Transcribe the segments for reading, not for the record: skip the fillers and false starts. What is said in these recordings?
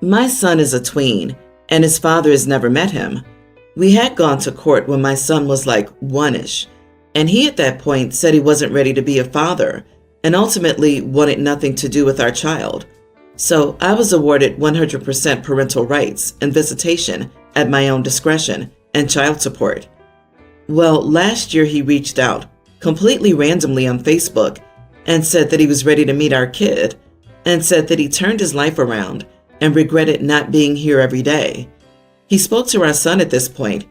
My son is a tween, and his father has never met him. We had gone to court when my son was like one-ish, and he at that point said he wasn't ready to be a father and ultimately wanted nothing to do with our child. So I was awarded 100% parental rights and visitation at my own discretion and child support. Well, last year he reached out, completely randomly on Facebook, and said that he was ready to meet our kid, and said that he turned his life around and regretted not being here every day. He spoke to our son at this point,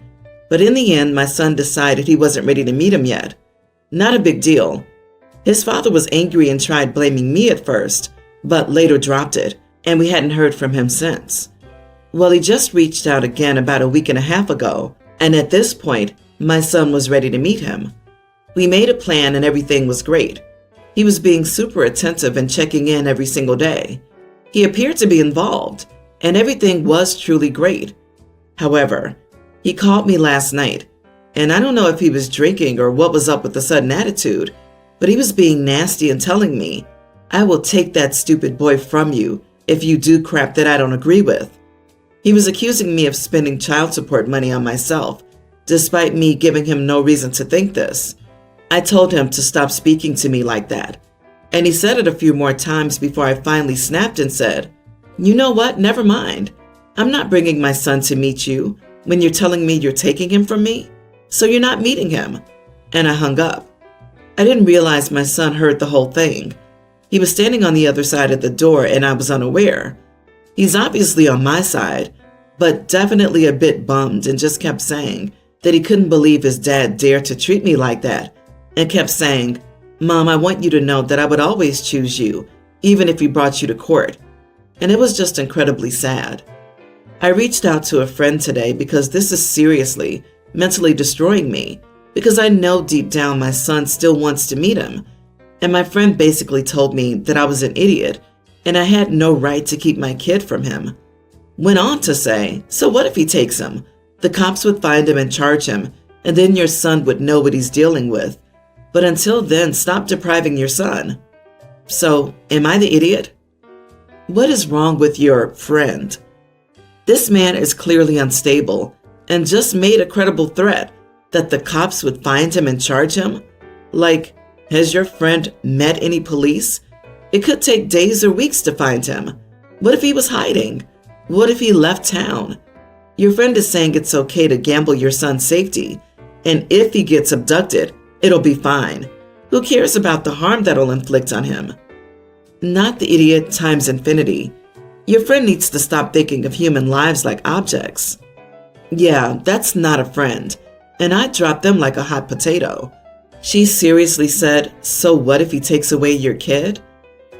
but in the end, my son decided he wasn't ready to meet him yet. Not a big deal. His father was angry and tried blaming me at first, but later dropped it, and we hadn't heard from him since. Well, he just reached out again about a week and a half ago, and at this point, my son was ready to meet him. We made a plan and everything was great. He was being super attentive and checking in every single day. He appeared to be involved, and everything was truly great. However, he called me last night, and I don't know if he was drinking or what was up with the sudden attitude, but he was being nasty and telling me, "I will take that stupid boy from you if you do crap that I don't agree with." He was accusing me of spending child support money on myself, despite me giving him no reason to think this. I told him to stop speaking to me like that, and he said it a few more times before I finally snapped and said, "You know what? Never mind. I'm not bringing my son to meet you when you're telling me you're taking him from me, so you're not meeting him." And I hung up. I didn't realize my son heard the whole thing. He was standing on the other side of the door and I was unaware. He's obviously on my side, but definitely a bit bummed and just kept saying that he couldn't believe his dad dared to treat me like that, and kept saying, "Mom, I want you to know that I would always choose you, even if he brought you to court." And it was just incredibly sad. I reached out to a friend today because this is seriously mentally destroying me, because I know deep down my son still wants to meet him. And my friend basically told me that I was an idiot and I had no right to keep my kid from him. Went on to say, "So what if he takes him? The cops would find him and charge him, and then your son would know what he's dealing with. But until then, stop depriving your son." So, am I the idiot? What is wrong with your friend? This man is clearly unstable and just made a credible threat that the cops would find him and charge him. Like, has your friend met any police? It could take days or weeks to find him. What if he was hiding? What if he left town? Your friend is saying it's okay to gamble your son's safety, and if he gets abducted, it'll be fine. Who cares about the harm that'll inflict on him? Not the idiot times infinity. Your friend needs to stop thinking of human lives like objects. Yeah, that's not a friend, and I dropped them like a hot potato. She seriously said, "So what if he takes away your kid?"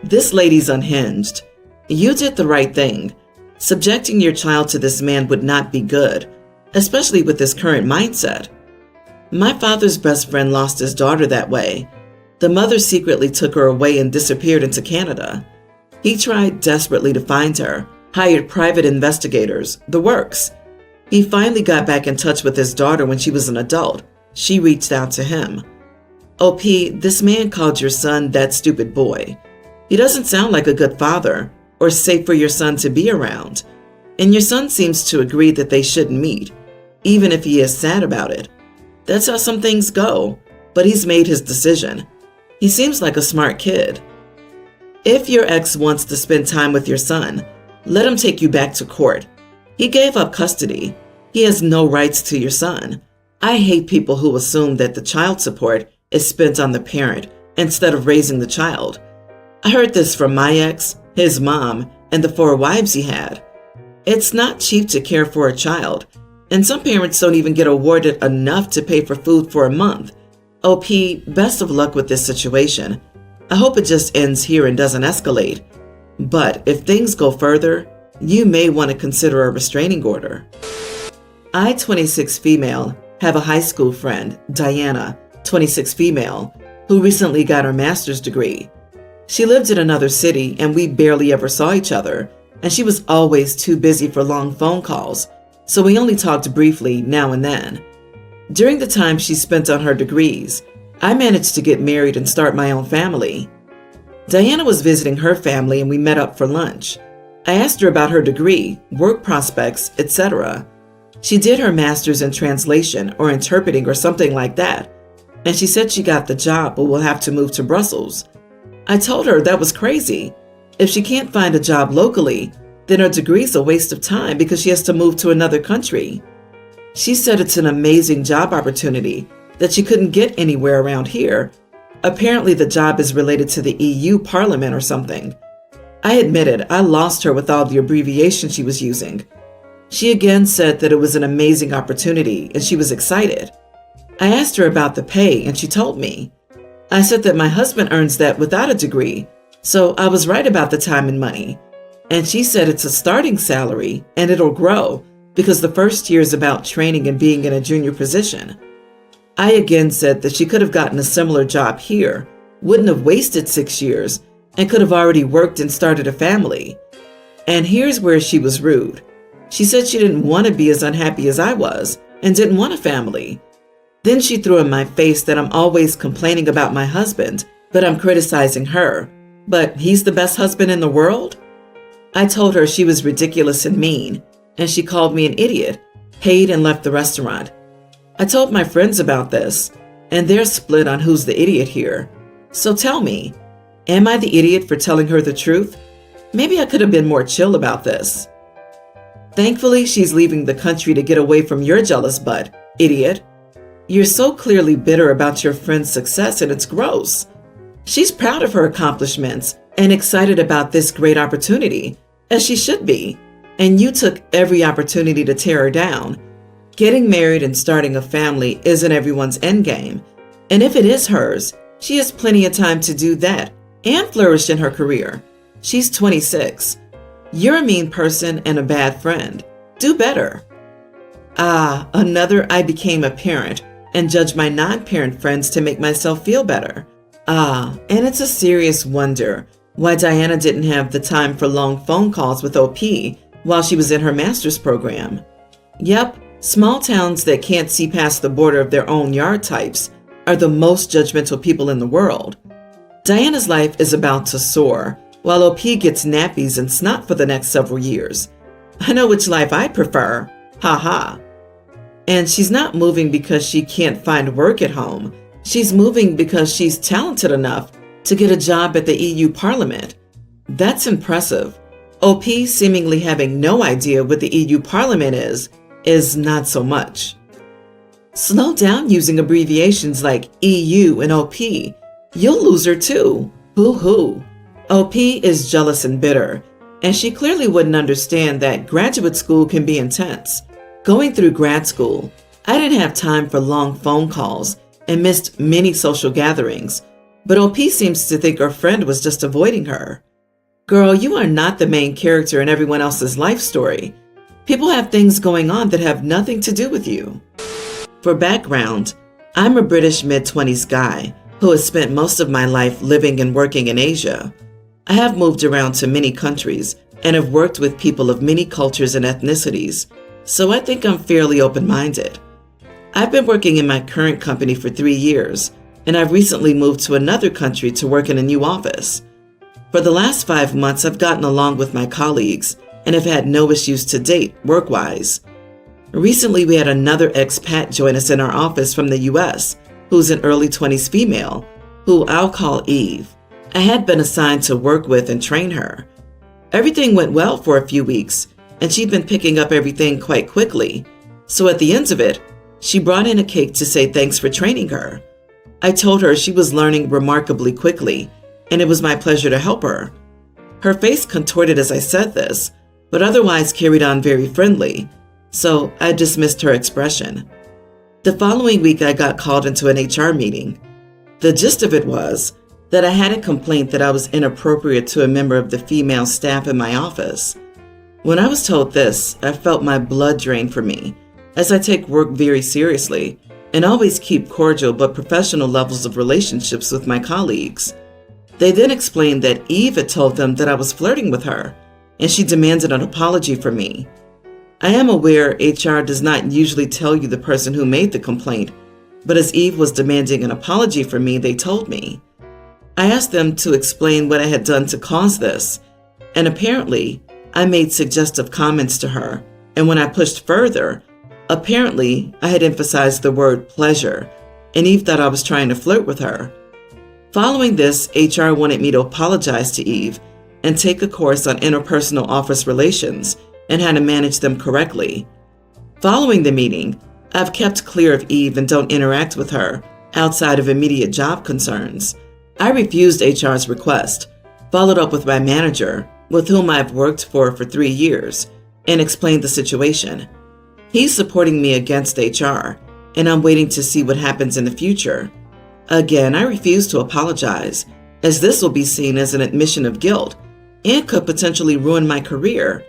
This lady's unhinged. You did the right thing. Subjecting your child to this man would not be good, especially with his current mindset. My father's best friend lost his daughter that way. The mother secretly took her away and disappeared into Canada. He tried desperately to find her, hired private investigators, the works. He finally got back in touch with his daughter when she was an adult. She reached out to him. "OP, this man called your son that stupid boy. He doesn't sound like a good father or safe for your son to be around. And your son seems to agree that they shouldn't meet, even if he is sad about it. That's how some things go, but he's made his decision. He seems like a smart kid. If your ex wants to spend time with your son, let him take you back to court. He gave up custody. He has no rights to your son. I hate people who assume that the child support is spent on the parent instead of raising the child. I heard this from my ex, his mom, and the 4 wives he had. It's not cheap to care for a child, and some parents don't even get awarded enough to pay for food for a month. OP, best of luck with this situation. I hope it just ends here and doesn't escalate. But if things go further, you may want to consider a restraining order. I, 26 female, have a high school friend, Diana, 26 female, who recently got her master's degree. She lived in another city and we barely ever saw each other, and she was always too busy for long phone calls, so we only talked briefly now and then. During the time she spent on her degrees, I managed to get married and start my own family. Diana was visiting her family and we met up for lunch. I asked her about her degree, work prospects, etc. She did her master's in translation or interpreting or something like that, and she said she got the job but will have to move to Brussels. I told her that was crazy. If she can't find a job locally, then her degree's a waste of time because she has to move to another country. She said it's an amazing job opportunity that she couldn't get anywhere around here. Apparently the job is related to the EU Parliament or something. I admitted I lost her with all the abbreviations she was using. She again said that it was an amazing opportunity and she was excited. I asked her about the pay and she told me. I said that my husband earns that without a degree, so I was right about the time and money. And she said it's a starting salary and it'll grow because the first year is about training and being in a junior position. I again said that she could have gotten a similar job here, wouldn't have wasted 6 years, and could have already worked and started a family. And here's where she was rude. She said she didn't want to be as unhappy as I was and didn't want a family. Then she threw in my face that I'm always complaining about my husband, but I'm criticizing her. But he's the best husband in the world? I told her she was ridiculous and mean, and she called me an idiot, paid and left the restaurant. I told my friends about this, and they're split on who's the idiot here. So tell me, am I the idiot for telling her the truth? Maybe I could have been more chill about this. Thankfully, she's leaving the country to get away from your jealous butt, idiot. You're so clearly bitter about your friend's success and it's gross. She's proud of her accomplishments and excited about this great opportunity, as she should be. And you took every opportunity to tear her down. Getting married and starting a family isn't everyone's endgame. And if it is hers, she has plenty of time to do that and flourish in her career. She's 26. You're a mean person and a bad friend. Do better. Another I became a parent and judged my non-parent friends to make myself feel better. And it's a serious wonder why Diana didn't have the time for long phone calls with OP while she was in her master's program. Yep, small towns that can't see past the border of their own yard types are the most judgmental people in the world. Diana's life is about to soar, while OP gets nappies and snot for the next several years. I know which life I prefer. Ha ha. And she's not moving because she can't find work at home. She's moving because she's talented enough to get a job at the EU Parliament. That's impressive. OP seemingly having no idea what the EU Parliament is not so much. Slow down using abbreviations like EU and OP. You'll lose her too. Boo-hoo. OP is jealous and bitter, and she clearly wouldn't understand that graduate school can be intense. Going through grad school, I didn't have time for long phone calls and missed many social gatherings, but OP seems to think her friend was just avoiding her. Girl, you are not the main character in everyone else's life story. People have things going on that have nothing to do with you. For background, I'm a British mid-20s guy who has spent most of my life living and working in Asia. I have moved around to many countries and have worked with people of many cultures and ethnicities, so I think I'm fairly open-minded. I've been working in my current company for 3 years, and I've recently moved to another country to work in a new office. For the last 5 months, I've gotten along with my colleagues and have had no issues to date, work-wise. Recently, we had another expat join us in our office from the US, who's an early 20s female, who I'll call Eve. I had been assigned to work with and train her. Everything went well for a few weeks, and she'd been picking up everything quite quickly. So at the end of it, she brought in a cake to say thanks for training her. I told her she was learning remarkably quickly, and it was my pleasure to help her. Her face contorted as I said this, but otherwise carried on very friendly, so I dismissed her expression. The following week, I got called into an HR meeting. The gist of it was that I had a complaint that I was inappropriate to a member of the female staff in my office. When I was told this, I felt my blood drain from me, as I take work very seriously and always keep cordial but professional levels of relationships with my colleagues. They then explained that Eve had told them that I was flirting with her, and she demanded an apology from me. I am aware HR does not usually tell you the person who made the complaint, but as Eve was demanding an apology from me, they told me. I asked them to explain what I had done to cause this, and apparently, I made suggestive comments to her, and when I pushed further, apparently I had emphasized the word pleasure, and Eve thought I was trying to flirt with her. Following this, HR wanted me to apologize to Eve and take a course on interpersonal office relations and how to manage them correctly. Following the meeting, I've kept clear of Eve and don't interact with her outside of immediate job concerns. I refused HR's request, followed up with my manager, with whom I've worked for 3 years, and explained the situation. He's supporting me against HR, and I'm waiting to see what happens in the future. Again, I refuse to apologize, as this will be seen as an admission of guilt and could potentially ruin my career.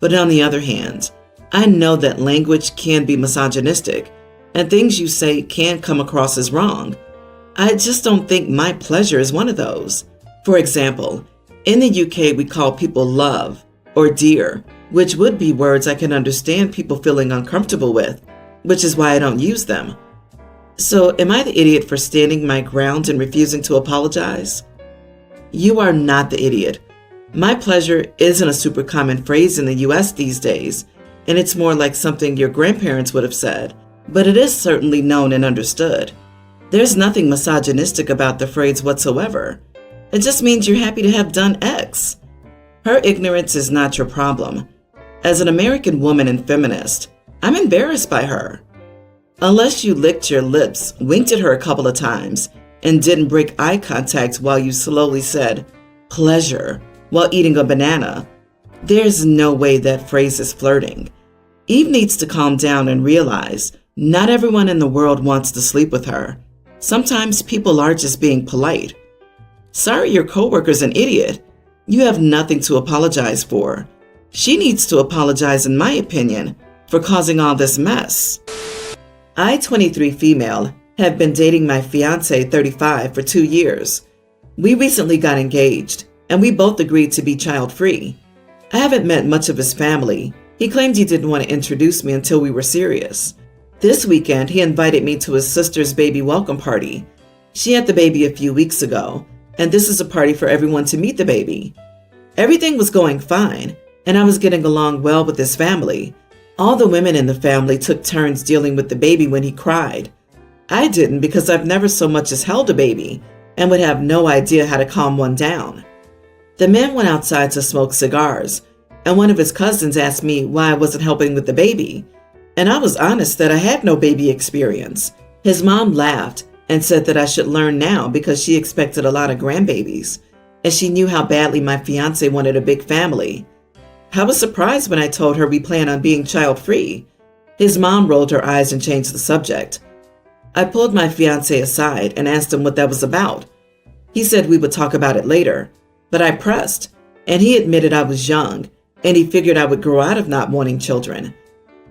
But on the other hand, I know that language can be misogynistic, and things you say can come across as wrong. I just don't think my pleasure is one of those. For example, in the UK we call people love or dear, which would be words I can understand people feeling uncomfortable with, which is why I don't use them. So am I the idiot for standing my ground and refusing to apologize? You are not the idiot. My pleasure isn't a super common phrase in the US these days, and it's more like something your grandparents would have said, but it is certainly known and understood. There's nothing misogynistic about the phrase whatsoever. It just means you're happy to have done X. Her ignorance is not your problem. As an American woman and feminist, I'm embarrassed by her. Unless you licked your lips, winked at her a couple of times, and didn't break eye contact while you slowly said, pleasure, while eating a banana, there's no way that phrase is flirting. Eve needs to calm down and realize not everyone in the world wants to sleep with her. Sometimes people are just being polite. Sorry your coworker's an idiot. You have nothing to apologize for. She needs to apologize, in my opinion, for causing all this mess. I, 23 female, have been dating my fiancé, 35, for 2 years. We recently got engaged, and we both agreed to be child-free. I haven't met much of his family. He claimed he didn't want to introduce me until we were serious. This weekend, he invited me to his sister's baby welcome party. She had the baby a few weeks ago, and this is a party for everyone to meet the baby. Everything was going fine, and I was getting along well with his family. All the women in the family took turns dealing with the baby when he cried. I didn't because I've never so much as held a baby and would have no idea how to calm one down. The men went outside to smoke cigars, and one of his cousins asked me why I wasn't helping with the baby, and I was honest that I had no baby experience. His mom laughed and said that I should learn now because she expected a lot of grandbabies, and she knew how badly my fiancé wanted a big family. I was surprised when I told her we plan on being child-free. His mom rolled her eyes and changed the subject. I pulled my fiancé aside and asked him what that was about. He said we would talk about it later, but I pressed, and he admitted I was young, and he figured I would grow out of not wanting children.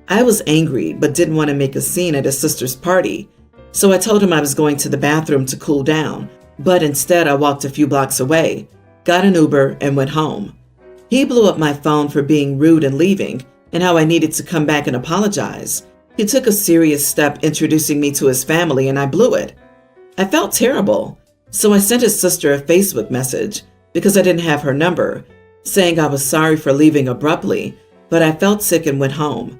I was angry, but didn't want to make a scene at his sister's party, so I told him I was going to the bathroom to cool down, but instead I walked a few blocks away, got an Uber, and went home. He blew up my phone for being rude and leaving, and how I needed to come back and apologize. He took a serious step introducing me to his family, and I blew it. I felt terrible, so I sent his sister a Facebook message, because I didn't have her number, saying I was sorry for leaving abruptly, but I felt sick and went home.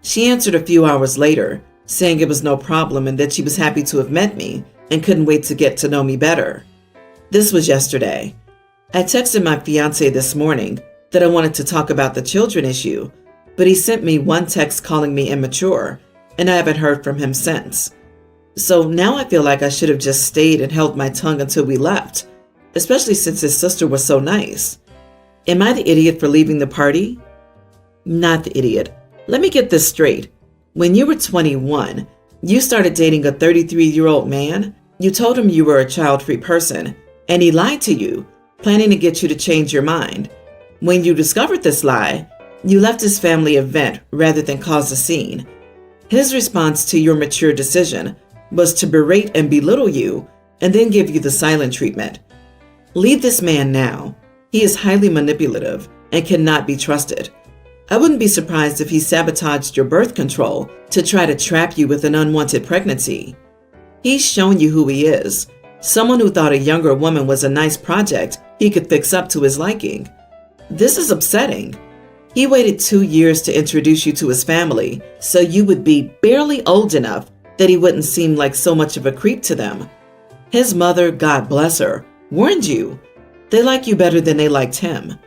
She answered a few hours later, saying it was no problem and that she was happy to have met me and couldn't wait to get to know me better. This was yesterday. I texted my fiancé this morning that I wanted to talk about the children issue, but he sent me one text calling me immature, and I haven't heard from him since. So now I feel like I should have just stayed and held my tongue until we left, especially since his sister was so nice. Am I the idiot for leaving the party? Not the idiot. Let me get this straight. When you were 21, you started dating a 33-year-old man. You told him you were a child-free person, and he lied to you, planning to get you to change your mind. When you discovered this lie, you left his family a vent rather than cause a scene. His response to your mature decision was to berate and belittle you and then give you the silent treatment. Leave this man now. He is highly manipulative and cannot be trusted. I wouldn't be surprised if he sabotaged your birth control to try to trap you with an unwanted pregnancy. He's shown you who he is, someone who thought a younger woman was a nice project he could fix up to his liking. This is upsetting. He waited 2 years to introduce you to his family, so you would be barely old enough that he wouldn't seem like so much of a creep to them. His mother, God bless her, warned you. They like you better than they liked him.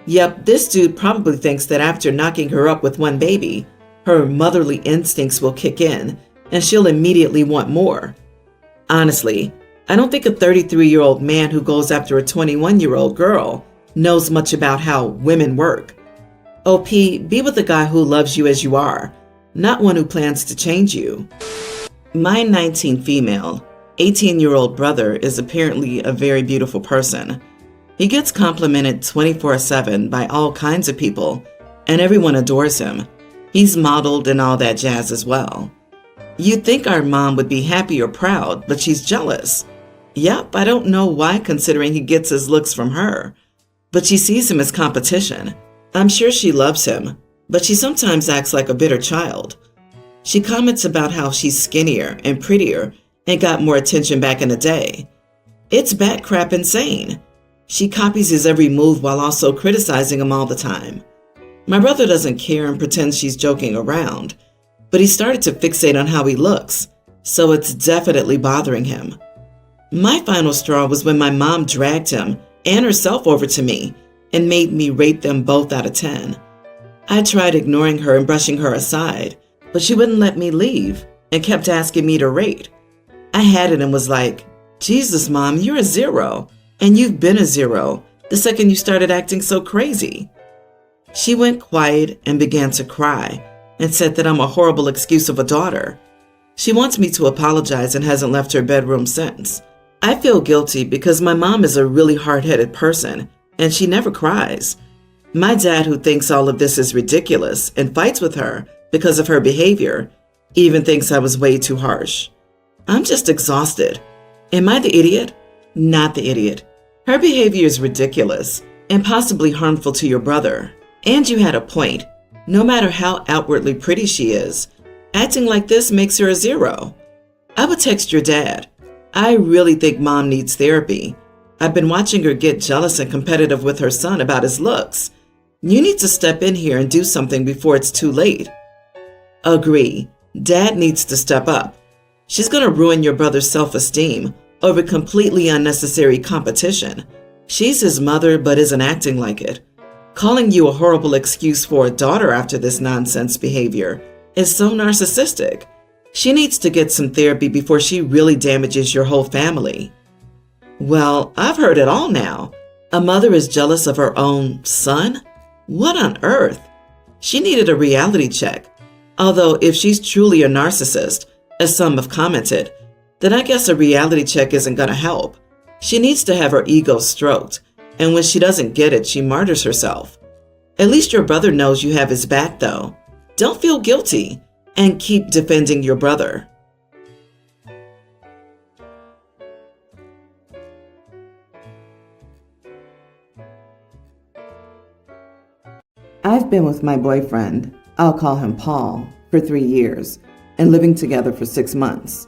Yep, this dude probably thinks that after knocking her up with one baby, her motherly instincts will kick in and she'll immediately want more. Honestly, I don't think a 33-year-old man who goes after a 21-year-old girl knows much about how women work. OP, be with a guy who loves you as you are, not one who plans to change you. My 19 female, 18-year-old brother is apparently a very beautiful person. He gets complimented 24/7 by all kinds of people, and everyone adores him. He's modeled and all that jazz as well. You'd think our mom would be happy or proud, but she's jealous. Yep, I don't know why considering he gets his looks from her, but she sees him as competition. I'm sure she loves him, but she sometimes acts like a bitter child. She comments about how she's skinnier and prettier and got more attention back in the day. It's bat crap insane. She copies his every move while also criticizing him all the time. My brother doesn't care and pretends she's joking around, but he started to fixate on how he looks, so it's definitely bothering him. My final straw was when my mom dragged him and herself over to me and made me rate them both out of 10. I tried ignoring her and brushing her aside, but she wouldn't let me leave and kept asking me to rate. I had it and was like, Jesus, Mom, you're a 0, and you've been a 0 the second you started acting so crazy. She went quiet and began to cry and said that I'm a horrible excuse of a daughter. She wants me to apologize and hasn't left her bedroom since. I feel guilty because my mom is a really hard-headed person and she never cries. My dad, who thinks all of this is ridiculous and fights with her because of her behavior, even thinks I was way too harsh. I'm just exhausted. Am I the idiot? Not the idiot. Her behavior is ridiculous and possibly harmful to your brother. And you had a point. No matter how outwardly pretty she is, acting like this makes her a 0. I would text your dad. I really think Mom needs therapy. I've been watching her get jealous and competitive with her son about his looks. You need to step in here and do something before it's too late. Agree. Dad needs to step up. She's going to ruin your brother's self-esteem over completely unnecessary competition. She's his mother but isn't acting like it. Calling you a horrible excuse for a daughter after this nonsense behavior is so narcissistic. She needs to get some therapy before she really damages your whole family. Well, I've heard it all now. A mother is jealous of her own son? What on earth? She needed a reality check. Although if she's truly a narcissist, as some have commented, then I guess a reality check isn't going to help. She needs to have her ego stroked, and when she doesn't get it, she martyrs herself. At least your brother knows you have his back, though. Don't feel guilty, and keep defending your brother. I've been with my boyfriend, I'll call him Paul, for 3 years, and living together for 6 months.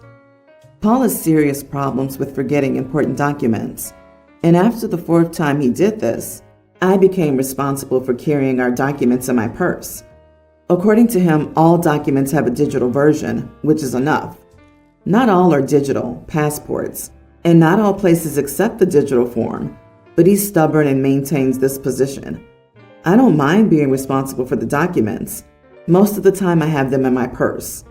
Paul has serious problems with forgetting important documents, and after the 4th time he did this, I became responsible for carrying our documents in my purse. According to him, all documents have a digital version, which is enough. Not all are digital passports, and not all places accept the digital form, but he's stubborn and maintains this position. I don't mind being responsible for the documents. Most of the time I have them in my purse.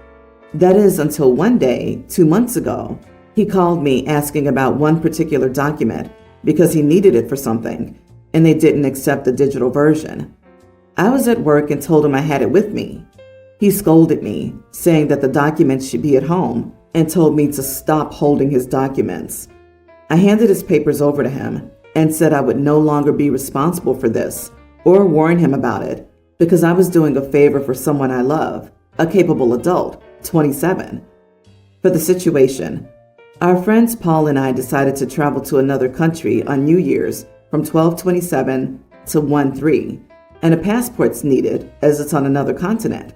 That is until one day, 2 months ago, he called me asking about one particular document because he needed it for something, and they didn't accept the digital version. I was at work and told him I had it with me. He scolded me, saying that the documents should be at home, and told me to stop holding his documents. I handed his papers over to him and said I would no longer be responsible for this or warn him about it because I was doing a favor for someone I love, a capable adult, 27. For the situation, our friends Paul and I decided to travel to another country on New Year's from 12/27 to 1/3, and a passport's needed as it's on another continent.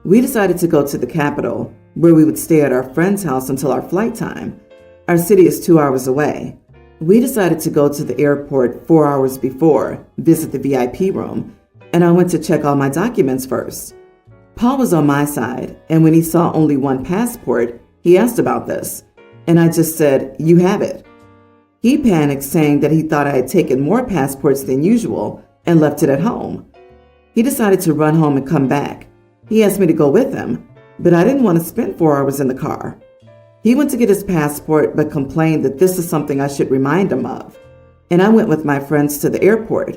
We decided to go to the capital, where we would stay at our friend's house until our flight time. Our city is 2 hours away. We decided to go to the airport 4 hours before, visit the VIP room, and I went to check all my documents first. Paul was on my side, and when he saw only one passport, he asked about this, and I just said, "You have it." He panicked, saying that he thought I had taken more passports than usual and left it at home. He decided to run home and come back. He asked me to go with him, but I didn't want to spend 4 hours in the car. He went to get his passport but complained that this is something I should remind him of, and I went with my friends to the airport.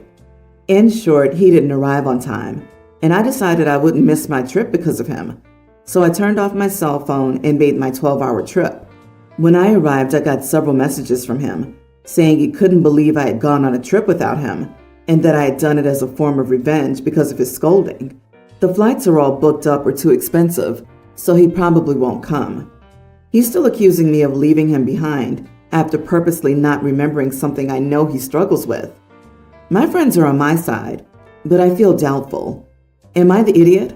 In short, he didn't arrive on time, and I decided I wouldn't miss my trip because of him. So I turned off my cell phone and made my 12-hour trip. When I arrived, I got several messages from him saying he couldn't believe I had gone on a trip without him and that I had done it as a form of revenge because of his scolding. The flights are all booked up or too expensive, so he probably won't come. He's still accusing me of leaving him behind after purposely not remembering something I know he struggles with. My friends are on my side, but I feel doubtful. Am I the idiot?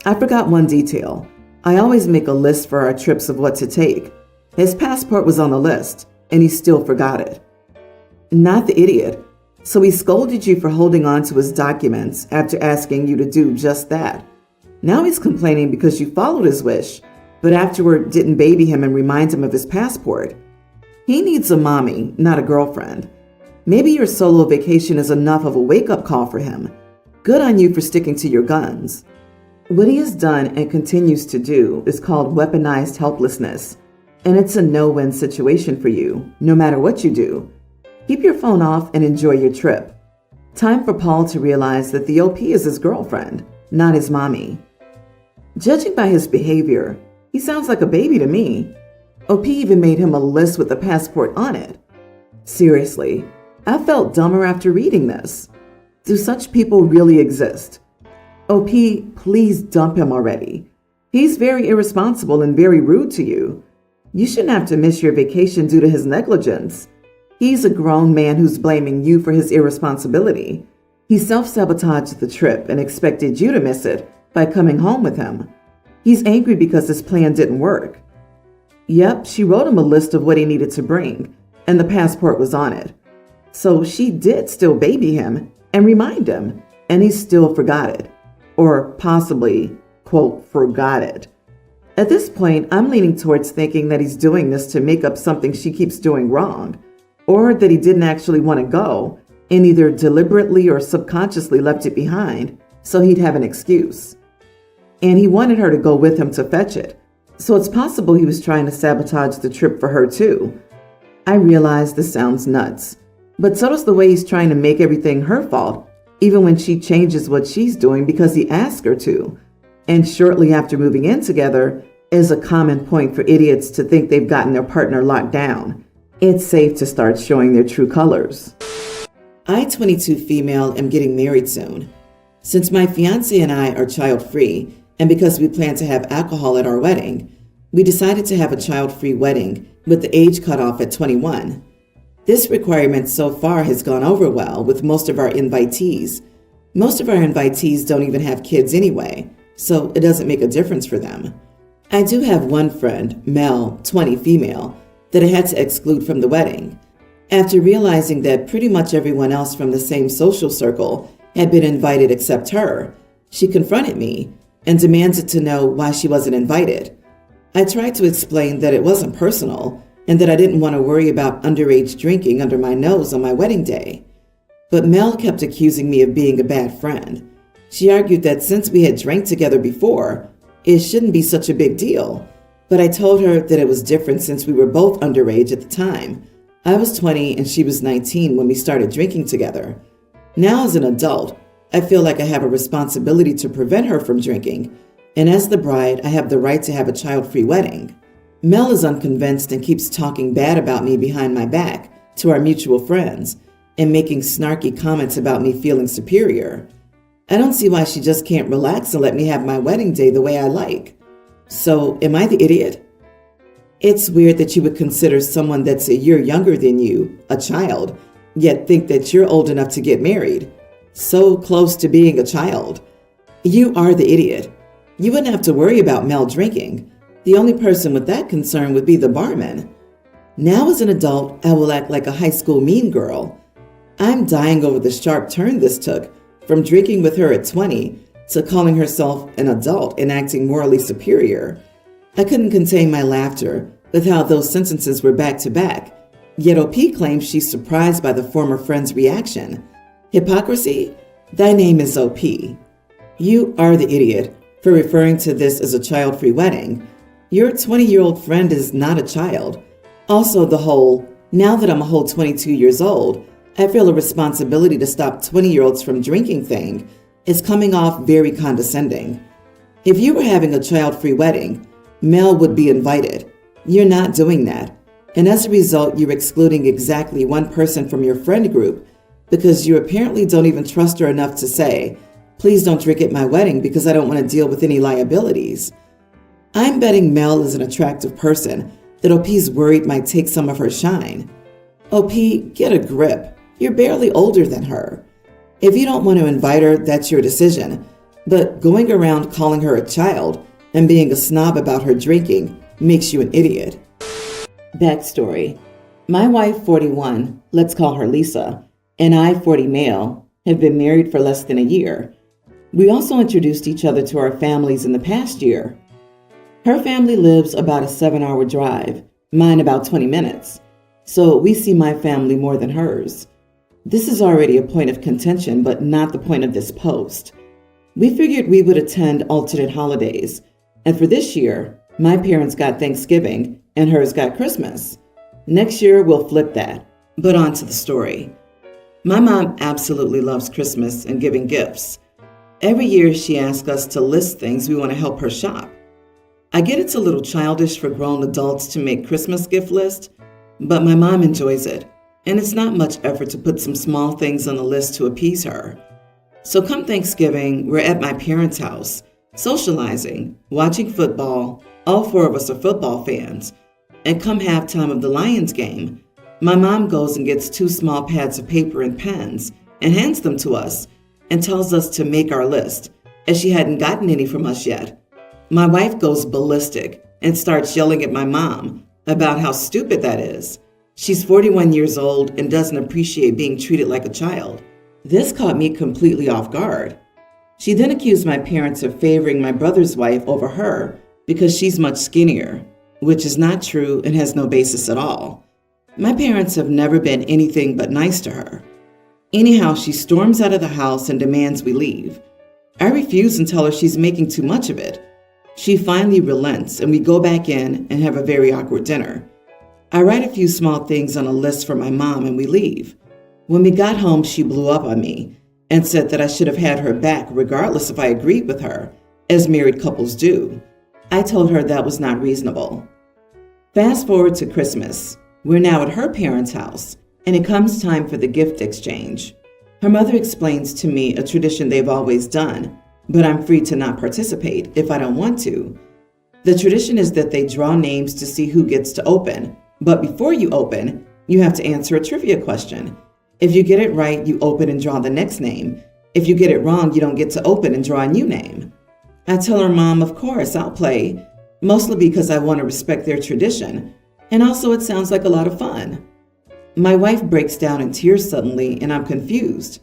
I forgot one detail. I always make a list for our trips of what to take. His passport was on the list, and he still forgot it. Not the idiot. So he scolded you for holding on to his documents after asking you to do just that. Now he's complaining because you followed his wish, but afterward didn't baby him and remind him of his passport. He needs a mommy, not a girlfriend. Maybe your solo vacation is enough of a wake-up call for him. Good on you for sticking to your guns. What he has done and continues to do is called weaponized helplessness, and it's a no-win situation for you, no matter what you do. Keep your phone off and enjoy your trip. Time for Paul to realize that the OP is his girlfriend, not his mommy. Judging by his behavior, he sounds like a baby to me. OP even made him a list with a passport on it. Seriously, I felt dumber after reading this. Do such people really exist? OP, please dump him already. He's very irresponsible and very rude to you. You shouldn't have to miss your vacation due to his negligence. He's a grown man who's blaming you for his irresponsibility. He self-sabotaged the trip and expected you to miss it by coming home with him. He's angry because his plan didn't work. Yep, she wrote him a list of what he needed to bring, and the passport was on it. So she did still baby him and remind him, and he still forgot it. Or possibly, quote, forgot it. At this point, I'm leaning towards thinking that he's doing this to make up something she keeps doing wrong, or that he didn't actually want to go and either deliberately or subconsciously left it behind so he'd have an excuse. And he wanted her to go with him to fetch it, so it's possible he was trying to sabotage the trip for her too. I realize this sounds nuts, but so does the way he's trying to make everything her fault, even when she changes what she's doing because he asked her to. And shortly after moving in together is a common point for idiots to think they've gotten their partner locked down. It's safe to start showing their true colors. I, 22 female, am getting married soon. Since my fiancé and I are child-free, and because we plan to have alcohol at our wedding, we decided to have a child-free wedding with the age cutoff at 21. This requirement so far has gone over well with most of our invitees. Most of our invitees don't even have kids anyway, so it doesn't make a difference for them. I do have one friend, Mel, 20 female, that I had to exclude from the wedding. After realizing that pretty much everyone else from the same social circle had been invited except her, she confronted me and demanded to know why she wasn't invited. I tried to explain that it wasn't personal and that I didn't want to worry about underage drinking under my nose on my wedding day. But Mel kept accusing me of being a bad friend. She argued that since we had drank together before, it shouldn't be such a big deal. But I told her that it was different since we were both underage at the time. I was 20 and she was 19 when we started drinking together. Now as an adult, I feel like I have a responsibility to prevent her from drinking, and as the bride, I have the right to have a child-free wedding. Mel is unconvinced and keeps talking bad about me behind my back to our mutual friends and making snarky comments about me feeling superior. I don't see why she just can't relax and let me have my wedding day the way I like. So, am I the idiot? It's weird that you would consider someone that's a year younger than you a child, yet think that you're old enough to get married. So close to being a child. You are the idiot. You wouldn't have to worry about Mel drinking. The only person with that concern would be the barman. Now as an adult, I will act like a high school mean girl. I'm dying over the sharp turn this took from drinking with her at 20 to calling herself an adult and acting morally superior. I couldn't contain my laughter with how those sentences were back to back, yet OP claims she's surprised by the former friend's reaction. Hypocrisy? Thy name is OP. You are the idiot for referring to this as a child-free wedding. Your 20-year-old friend is not a child. Also, the whole, now that I'm a whole 22 years old, I feel a responsibility to stop 20-year-olds from drinking thing is coming off very condescending. If you were having a child-free wedding, Mel would be invited. You're not doing that. And as a result, you're excluding exactly one person from your friend group because you apparently don't even trust her enough to say, please don't drink at my wedding because I don't want to deal with any liabilities. I'm betting Mel is an attractive person that OP's worried might take some of her shine. OP, get a grip. You're barely older than her. If you don't want to invite her, that's your decision. But going around calling her a child and being a snob about her drinking makes you an idiot. Backstory. My wife, 41, let's call her Lisa, and I, 40 male, have been married for less than a year. We also introduced each other to our families in the past year. Her family lives about a 7-hour drive, mine about 20 minutes. So we see my family more than hers. This is already a point of contention, but not the point of this post. We figured we would attend alternate holidays, and for this year, my parents got Thanksgiving and hers got Christmas. Next year, we'll flip that. But on to the story. My mom absolutely loves Christmas and giving gifts. Every year, she asks us to list things we want to help her shop. I get it's a little childish for grown adults to make Christmas gift lists, but my mom enjoys it. And it's not much effort to put some small things on the list to appease her. So come Thanksgiving, we're at my parents' house, socializing, watching football. All 4 of us are football fans. And come halftime of the Lions game, my mom goes and gets 2 small pads of paper and pens and hands them to us and tells us to make our list, as she hadn't gotten any from us yet. My wife goes ballistic and starts yelling at my mom about how stupid that is. She's 41 years old and doesn't appreciate being treated like a child. This caught me completely off guard. She then accused my parents of favoring my brother's wife over her because she's much skinnier, which is not true and has no basis at all. My parents have never been anything but nice to her. Anyhow, she storms out of the house and demands we leave. I refuse and tell her she's making too much of it. She finally relents and we go back in and have a very awkward dinner. I write a few small things on a list for my mom and we leave. When we got home, she blew up on me and said that I should have had her back regardless if I agreed with her, as married couples do. I told her that was not reasonable. Fast forward to Christmas. We're now at her parents' house, and it comes time for the gift exchange. Her mother explains to me a tradition they've always done, but I'm free to not participate if I don't want to. The tradition is that they draw names to see who gets to open, but before you open, you have to answer a trivia question. If you get it right, you open and draw the next name. If you get it wrong, you don't get to open and draw a new name. I tell her mom, of course, I'll play, mostly because I want to respect their tradition, and also it sounds like a lot of fun. My wife breaks down in tears suddenly, and I'm confused.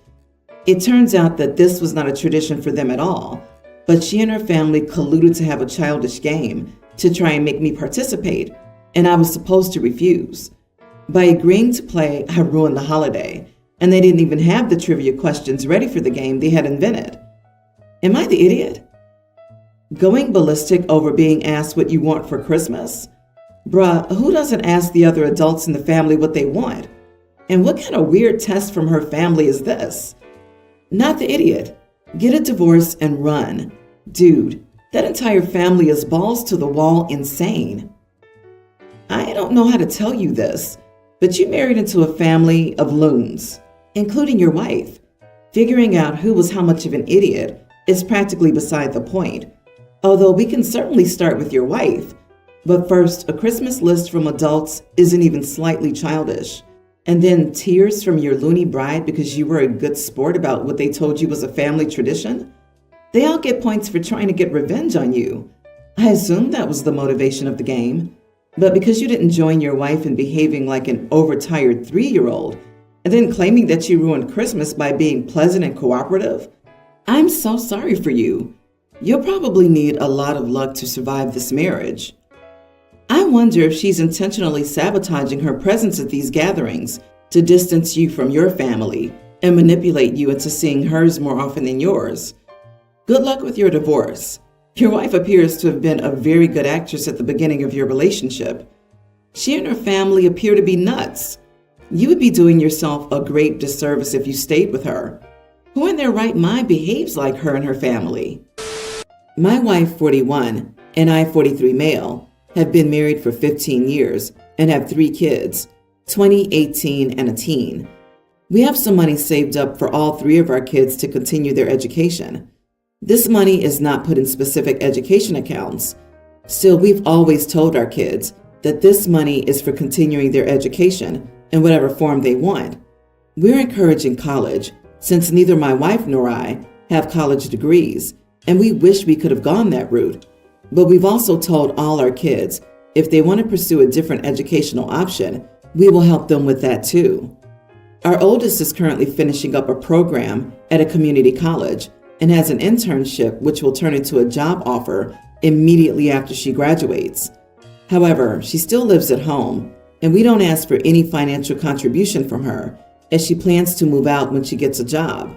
It turns out that this was not a tradition for them at all, but she and her family colluded to have a childish game to try and make me participate, and I was supposed to refuse. By agreeing to play, I ruined the holiday, and they didn't even have the trivia questions ready for the game they had invented. Am I the idiot? Going ballistic over being asked what you want for Christmas? Bruh, who doesn't ask the other adults in the family what they want? And what kind of weird test from her family is this? Not the idiot. Get a divorce and run. Dude, that entire family is balls to the wall insane. I don't know how to tell you this, but you married into a family of loons, including your wife. Figuring out who was how much of an idiot is practically beside the point. Although we can certainly start with your wife. But first, a Christmas list from adults isn't even slightly childish. And then tears from your loony bride because you were a good sport about what they told you was a family tradition? They all get points for trying to get revenge on you. I assumed that was the motivation of the game. But because you didn't join your wife in behaving like an overtired 3-year-old, and then claiming that you ruined Christmas by being pleasant and cooperative? I'm so sorry for you. You'll probably need a lot of luck to survive this marriage. I wonder if she's intentionally sabotaging her presence at these gatherings to distance you from your family and manipulate you into seeing hers more often than yours. Good luck with your divorce. Your wife appears to have been a very good actress at the beginning of your relationship. She and her family appear to be nuts. You would be doing yourself a great disservice if you stayed with her. Who in their right mind behaves like her and her family? My wife, 41, and I, 43 male, have been married for 15 years and have 3 kids, 20, 18, and a teen. We have some money saved up for all 3 of our kids to continue their education. This money is not put in specific education accounts. Still, we've always told our kids that this money is for continuing their education in whatever form they want. We're encouraging college, since neither my wife nor I have college degrees, and we wish we could have gone that route. But we've also told all our kids, if they want to pursue a different educational option, we will help them with that too. Our oldest is currently finishing up a program at a community college and has an internship which will turn into a job offer immediately after she graduates. However, she still lives at home, and we don't ask for any financial contribution from her, as she plans to move out when she gets a job.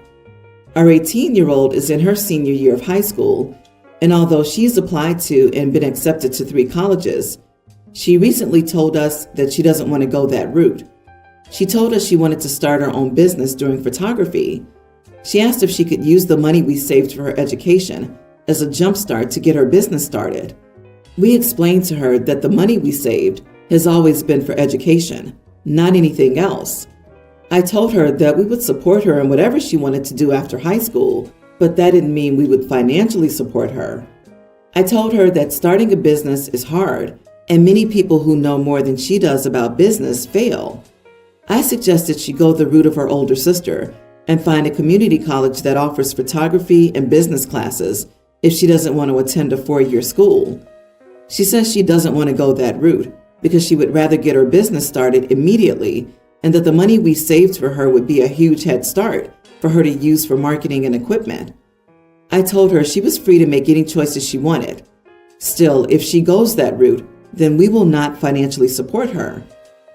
Our 18-year-old is in her senior year of high school, and although she's applied to and been accepted to 3 colleges, she recently told us that she doesn't want to go that route. She told us she wanted to start her own business doing photography. She asked if she could use the money we saved for her education as a jumpstart to get her business started. We explained to her that the money we saved has always been for education, not anything else. I told her that we would support her in whatever she wanted to do after high school, but that didn't mean we would financially support her. I told her that starting a business is hard, and many people who know more than she does about business fail. I suggested she go the route of her older sister and find a community college that offers photography and business classes if she doesn't want to attend a 4-year school. She says she doesn't want to go that route because she would rather get her business started immediately, and that the money we saved for her would be a huge head start for her to use for marketing and equipment. I told her she was free to make any choices she wanted. Still, if she goes that route, then we will not financially support her.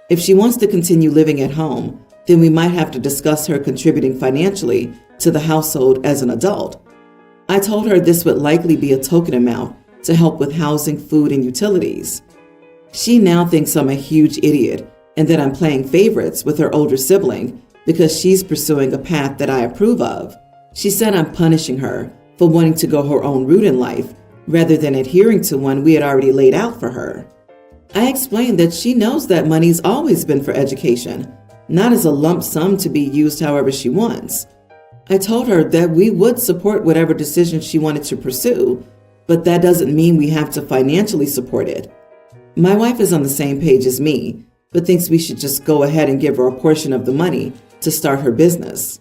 If she wants to continue living at home, then we might have to discuss her contributing financially to the household as an adult. I told her this would likely be a token amount to help with housing, food, and utilities. She now thinks I'm a huge idiot and that I'm playing favorites with her older sibling because she's pursuing a path that I approve of. She said I'm punishing her for wanting to go her own route in life rather than adhering to one we had already laid out for her. I explained that she knows that money's always been for education, not as a lump sum to be used however she wants. I told her that we would support whatever decision she wanted to pursue, but that doesn't mean we have to financially support it. My wife is on the same page as me, but thinks we should just go ahead and give her a portion of the money to start her business.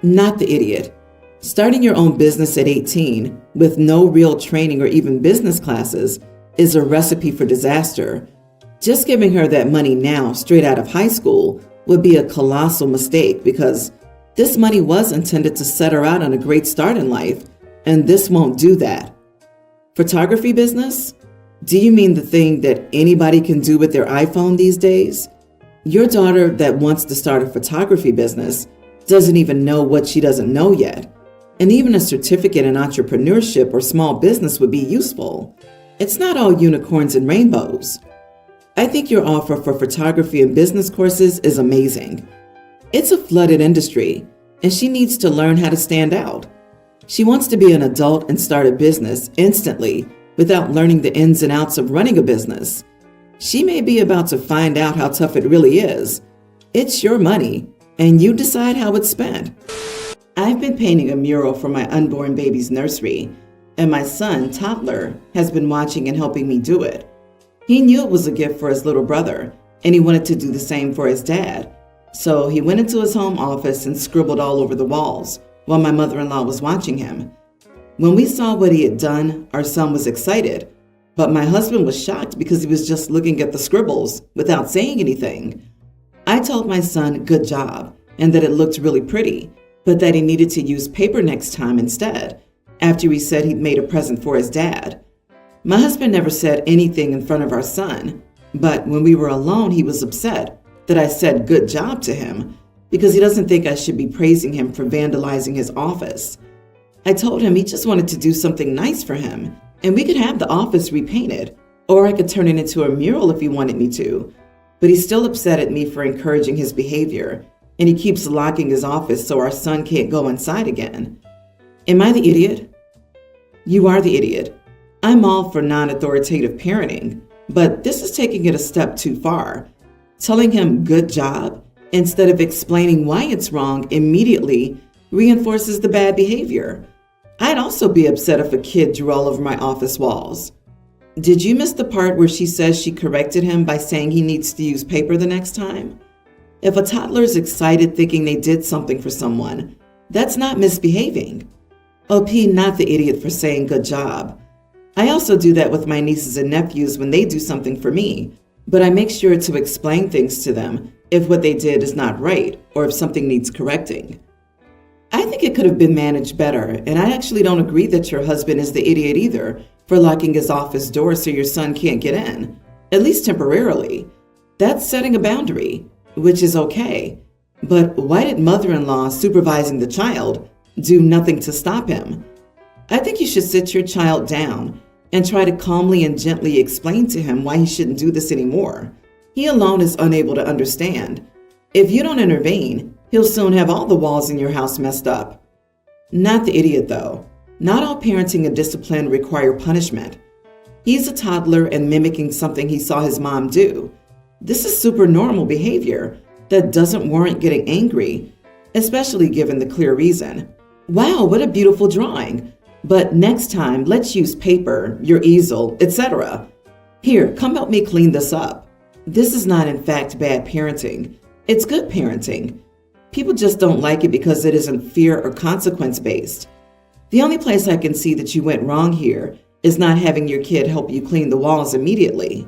Not the idiot. Starting your own business at 18 with no real training or even business classes is a recipe for disaster. Just giving her that money now, straight out of high school, would be a colossal mistake because this money was intended to set her out on a great start in life, and this won't do that. Photography business? Do you mean the thing that anybody can do with their iPhone these days? Your daughter that wants to start a photography business doesn't even know what she doesn't know yet. And even a certificate in entrepreneurship or small business would be useful. It's not all unicorns and rainbows. I think your offer for photography and business courses is amazing. It's a flooded industry, and she needs to learn how to stand out. She wants to be an adult and start a business instantly without learning the ins and outs of running a business. She may be about to find out how tough it really is. It's your money, and you decide how it's spent. I've been painting a mural for my unborn baby's nursery, and my son, toddler, has been watching and helping me do it. He knew it was a gift for his little brother, and he wanted to do the same for his dad. So he went into his home office and scribbled all over the walls while my mother-in-law was watching him. When we saw what he had done, our son was excited, but my husband was shocked because he was just looking at the scribbles without saying anything. I told my son good job and that it looked really pretty, but that he needed to use paper next time instead, after he said he'd made a present for his dad. My husband never said anything in front of our son, but when we were alone, he was upset that I said good job to him because he doesn't think I should be praising him for vandalizing his office. I told him he just wanted to do something nice for him, and we could have the office repainted, or I could turn it into a mural if he wanted me to. But he's still upset at me for encouraging his behavior, and he keeps locking his office so our son can't go inside again. Am I the idiot? You are the idiot. I'm all for non-authoritative parenting, but this is taking it a step too far. Telling him good job instead of explaining why it's wrong immediately reinforces the bad behavior. I'd also be upset if a kid drew all over my office walls. Did you miss the part where she says she corrected him by saying he needs to use paper the next time? If a toddler is excited thinking they did something for someone, that's not misbehaving. OP, not the idiot for saying good job. I also do that with my nieces and nephews when they do something for me, but I make sure to explain things to them if what they did is not right or if something needs correcting. I think it could have been managed better, and I actually don't agree that your husband is the idiot either for locking his office door so your son can't get in, at least temporarily. That's setting a boundary, which is okay. But why did mother-in-law supervising the child do nothing to stop him? I think you should sit your child down and try to calmly and gently explain to him why he shouldn't do this anymore. He alone is unable to understand. If you don't intervene, he'll soon have all the walls in your house messed up. Not the idiot, though. Not all parenting and discipline require punishment. He's a toddler and mimicking something he saw his mom do. This is super normal behavior that doesn't warrant getting angry, especially given the clear reason. Wow, what a beautiful drawing. But next time, let's use paper, your easel, etc. Here, come help me clean this up. This is not in fact bad parenting. It's good parenting. People just don't like it because it isn't fear or consequence based. The only place I can see that you went wrong here is not having your kid help you clean the walls immediately.